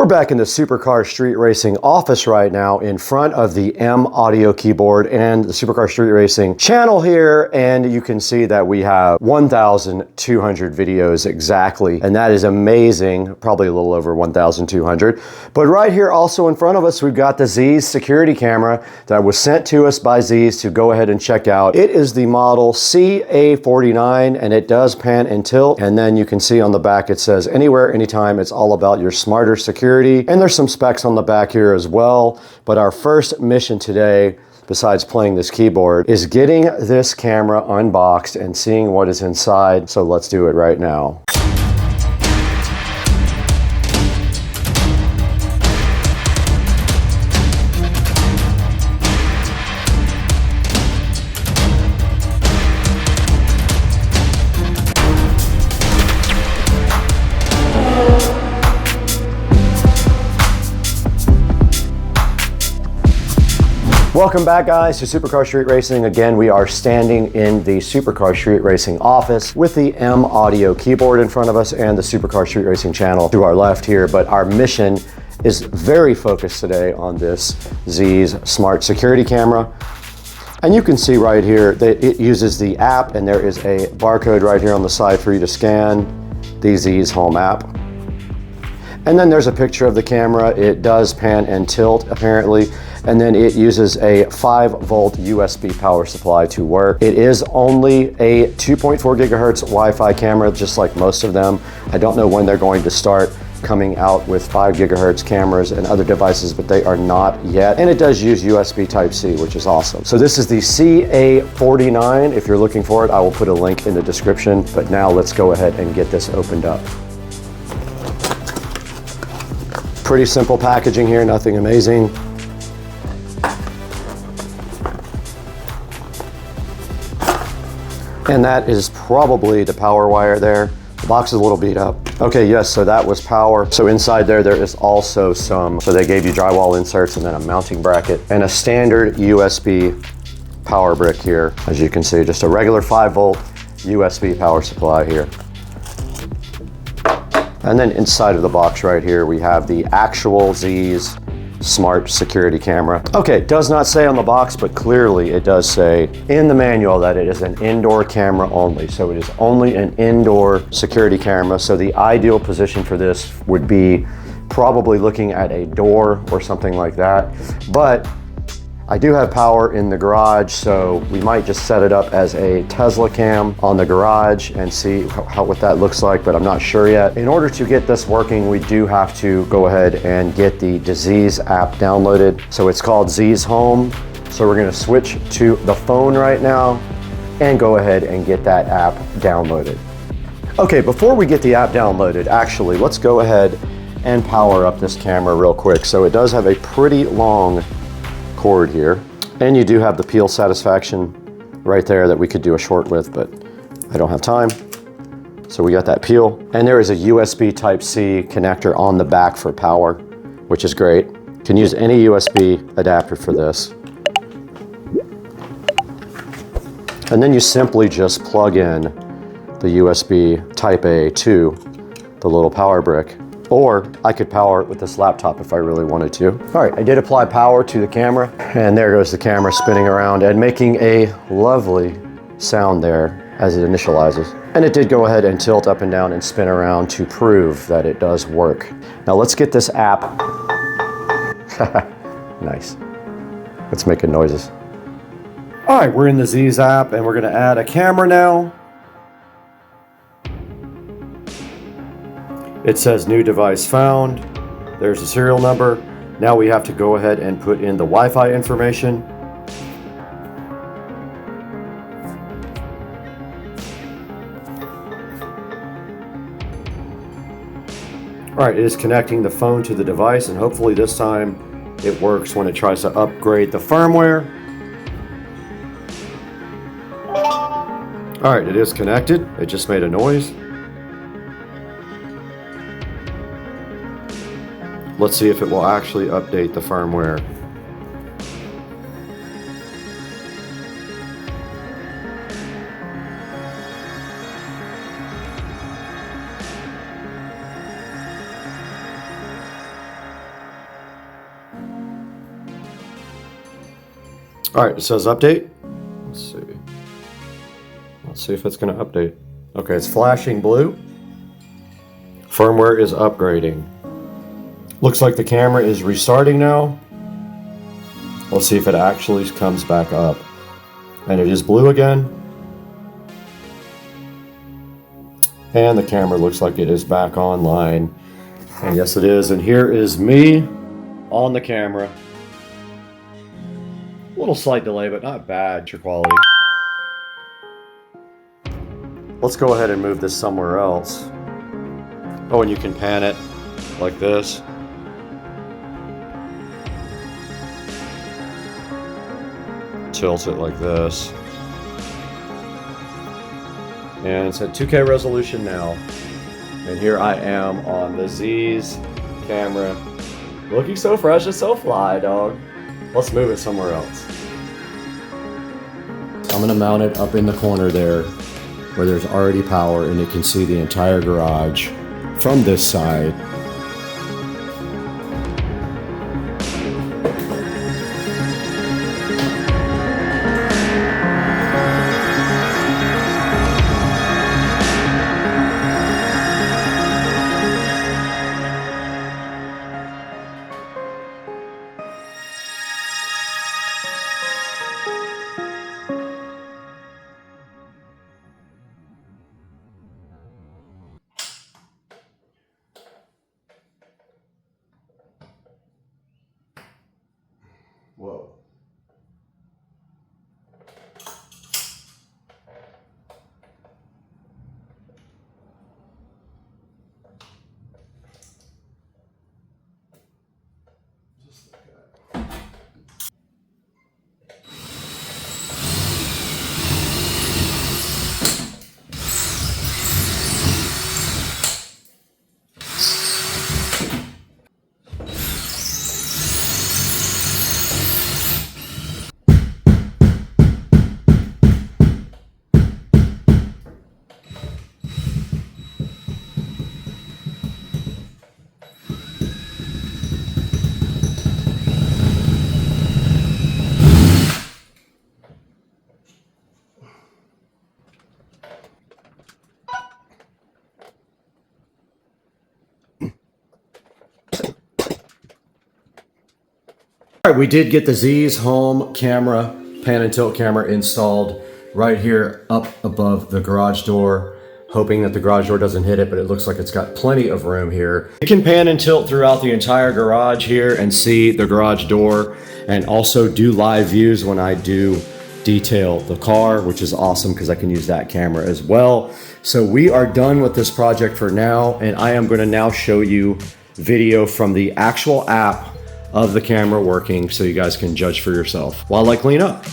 We're back in the Supercar Street Racing office right now in front of the M audio keyboard and the Supercar Street Racing channel here, and you can see that we have 1,200 videos exactly, and that is amazing, probably a little over 1,200. But right here also in front of us, we've got the Dzees security camera that was sent to us by Dzees to go ahead and check out. It is the model CA49, and it does pan and tilt, and then you can see on the back it says anywhere, anytime. It's all about your smarter security. And there's some specs on the back here as well. But our first mission today, besides playing this keyboard, is getting this camera unboxed and seeing what is inside. So let's do it right now. Welcome back, guys, to Supercar Street Racing. Again, we are standing in the Supercar Street Racing office with the M audio keyboard in front of us and the Supercar Street Racing channel to our left here. But our mission is very focused today on this Dzees smart security camera. And you can see right here that it uses the app, and there is a barcode right here on the side for you to scan, the Dzees Home app. And then there's a picture of the camera. It does pan and tilt, apparently. And then it uses a 5-volt USB power supply to work. It is only a 2.4 gigahertz Wi-Fi camera, just like most of them. I don't know when they're going to start coming out with 5 gigahertz cameras and other devices, but they are not yet. And it does use USB Type-C, which is awesome. So this is the CA49. If you're looking for it, I will put a link in the description. But now let's go ahead and get this opened up. Pretty simple packaging here, nothing amazing. And that is probably the power wire there. The box is a little beat up. Okay, yes, so that was power. So inside there is also so they gave you drywall inserts and then a mounting bracket and a standard USB power brick here. As you can see, just a regular 5-volt USB power supply here. And then inside of the box right here, we have the actual Dzees smart security camera. Okay, it does not say on the box, but clearly it does say in the manual that it is an indoor camera only. So it is only an indoor security camera. So the ideal position for this would be probably looking at a door or something like that. But I do have power in the garage, so we might just set it up as a Tesla cam on the garage and see what that looks like, but I'm not sure yet. In order to get this working, we do have to go ahead and get the Dzees app downloaded. So it's called Dzees Home. So we're gonna switch to the phone right now and go ahead and get that app downloaded. Okay, before we get the app downloaded, actually, let's go ahead and power up this camera real quick. So it does have a pretty long cord here, and you do have the peel satisfaction right there that we could do a short with, but I don't have time. So we got that peel, and there is a USB Type-C connector on the back for power, which is great. You can use any USB adapter for this. And then you simply just plug in the USB Type-A to the little power brick. Or I could power it with this laptop if I really wanted to. All right, I did apply power to the camera, and there goes the camera spinning around and making a lovely sound there as it initializes. And it did go ahead and tilt up and down and spin around to prove that it does work. Now let's get this app. Nice. It's making noises. All right, we're in the Dzees app, and we're gonna add a camera now. It says new device found. There's a serial number. Now we have to go ahead and put in the Wi-Fi information. All right, it is connecting the phone to the device, and hopefully this time it works when it tries to upgrade the firmware. All right, it is connected. It just made a noise. Let's see if it will actually update the firmware. All right, it says update. Let's see. Let's see if it's going to update. Okay, it's flashing blue. Firmware is upgrading. Looks like the camera is restarting now. Let's see if it actually comes back up. And it is blue again. And the camera looks like it is back online. And yes, it is. And here is me on the camera. A little slight delay, but not bad. Picture quality. Let's go ahead and move this somewhere else. Oh, and you can pan it like this. Tilt it like this. And it's at 2K resolution now. And here I am on the Z's camera. Looking so fresh and so fly, dog. Let's move it somewhere else. I'm gonna mount it up in the corner there where there's already power and you can see the entire garage from this side. Whoa. All right, we did get the Z's Home camera, pan and tilt camera installed right here up above the garage door, hoping that the garage door doesn't hit it, but it looks like it's got plenty of room here. You can pan and tilt throughout the entire garage here and see the garage door, and also do live views when I do detail the car, which is awesome because I can use that camera as well. So we are done with this project for now, and I am going to now show you video from the actual app of the camera working so you guys can judge for yourself while I clean up.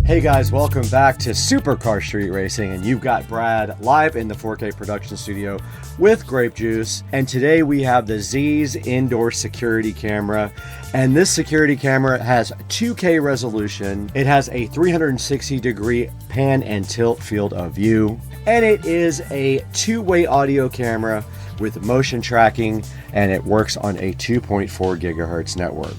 Hey guys, welcome back to Supercar Street Racing, and you've got Brad live in the 4K production studio with Grape Juice, and today we have the Z's indoor security camera, and this security camera has 2K resolution. It has a 360-degree pan and tilt field of view, and it is a two-way audio camera with motion tracking, and it works on a 2.4 gigahertz network.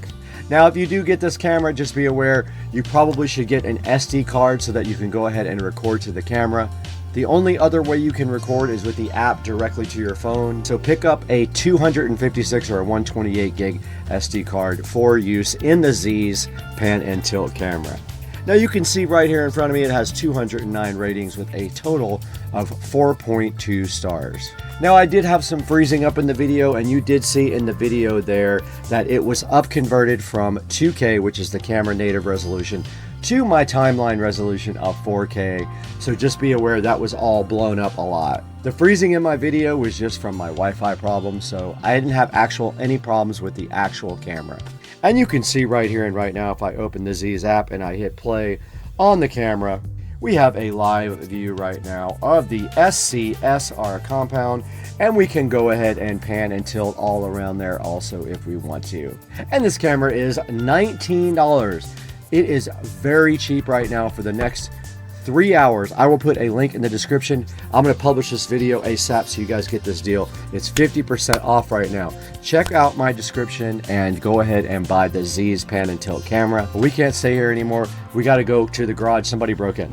Now, if you do get this camera, just be aware you probably should get an SD card so that you can go ahead and record to the camera. The only other way you can record is with the app directly to your phone. So pick up a 256 or a 128 gig SD card for use in the Z's pan and tilt camera. Now you can see right here in front of me, it has 209 ratings with a total of 4.2 stars. Now I did have some freezing up in the video, and you did see in the video there that it was up converted from 2K, which is the camera native resolution, to my timeline resolution of 4K. So just be aware that was all blown up a lot. The freezing in my video was just from my Wi-Fi problem, so I didn't have any problems with the actual camera. And you can see right here and right now, if I open the Z's app and I hit play on the camera, we have a live view right now of the SCSR compound, and we can go ahead and pan and tilt all around there also if we want to. And this camera is $19. It is very cheap right now for the next 3 hours. I will put a link in the description. I'm going to publish this video ASAP so you guys get this deal. It's 50% off right now. Check out my description and go ahead and buy the Z's pan and tilt camera. But we can't stay here anymore. We got to go to the garage. Somebody broke in.